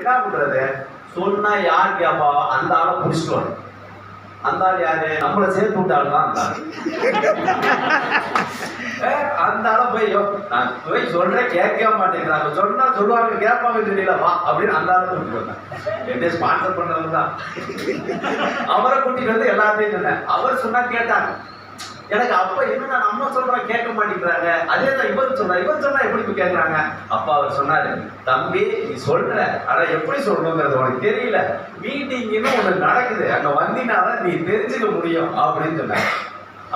என்ன பண்றது, சொன்னா யார் கேப்பா, அந்த ஆளை புடிச்சிட்டு வரும். அந்த ஆள் யாரு, நம்மளை சேர்த்து விட்டாலும் அந்த ஆள். அந்த ஆளை போய் நான் போய் சொல்றேன் கேட்க மாட்டேங்கிறாங்க, சொன்னா சொல்லுவாங்க கேட்பாங்க தெரியல வா அப்படின்னு அந்த ஆளை கூட்டிட்டு வந்தேன். என்ன ஸ்பான்சர் பண்றது தான். அவரை கூட்டிட்டு வந்து எல்லாத்தையும் சொன்னேன். அவர் சொன்னா கேட்டாங்க. எனக்கு அப்ப என்ன நம்ம சொல்றோம் கேட்க மாட்டேங்கிறாங்க, அதே தான் இவர் சொன்னா எப்படி போய் கேட்கறாங்க. அப்ப அவர் சொன்னாரு, தம்பி நீ சொல்ற, ஆனா எப்படி சொல்லணுங்கிறது உனக்கு தெரியல, மீட்டிங்னு ஒண்ணு நடக்குது, அங்க வந்தினாதான் நீ தெரிஞ்சுக்க முடியும் அப்படின்னு சொன்னாங்க.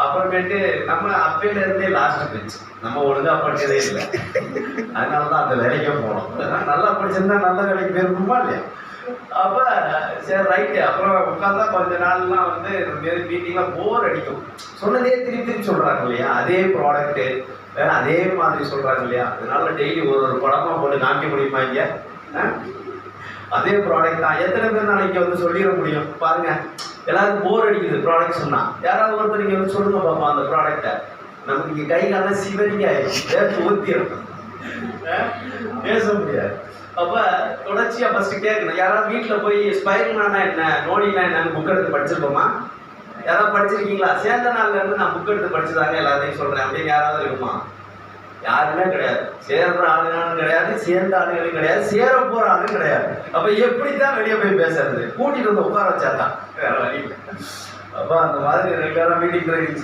அப்புறமேட்டு நம்ம அப்பையில இருந்தே லாஸ்ட் பெஞ்ச், நம்ம ஒழுங்கா படிச்சதே இல்லை, அதனாலதான் அந்த வேலைக்கே போனோம். நல்லா படிச்சிருந்தா நல்ல வேலைக்கு போயிருக்குமா இல்லையா. அப்ப சரி ரைட்டு. அப்புறம் உட்காந்தா கொஞ்ச நாள்லாம் வந்து மீட்டிங்லாம் போர் அடிக்கும். சொன்னதே திருப்பி சொல்றாங்க இல்லையா, அதே ப்ராடக்ட்டு வேற அதே மாதிரி சொல்றாங்க இல்லையா. அதனால டெய்லி ஒரு படமா போட்டு காமிக்க முடியுமா இங்க, அதே ப்ராடக்ட் தான். எத்தனை பேர் நாளைக்கு வந்து சொல்லிட முடியும் பாருங்க. எல்லாருக்கும் போர் அடிக்குது ப்ராடக்ட் சொன்னா. யாராவது ஒருத்தர் நீங்க வந்து சொல்லுங்க பாப்பா அந்த ப்ராடக்டை. நமக்கு இங்க கை காலம் சிவரிங்க ஆயிடும், ஊத்திடும், பேச முடியாது. அப்ப தொடர்ச்சியா ஃபர்ஸ்ட் கேட்கணும். யாராவது வீட்டுல போய் ஸ்பைரல்னா என்ன, நோடினா என்னன்னு புக் எடுத்து படிச்சிருப்போமா? யாராவது படிச்சிருக்கீங்களா? சேர்ந்த நாள்ல இருந்து நான் புக் எடுத்து படிச்சதாங்க எல்லாத்தையும் சொல்றேன் அப்படின்னு யாராவது இருக்குமா? யாருமே கிடையாது. சேர்ற ஆளுங்களும் கிடையாது, சேர்ந்த ஆளுகளும் கிடையாது, சேர போற ஆளும் கிடையாது. அப்ப எப்படித்தான் வெளியே போய் பேசுறது? கூட்டிட்டு வந்து உட்கார வச்சாதான் வேற வழி. அப்ப அந்த மாதிரி ரெகுலரா மீட்டிங்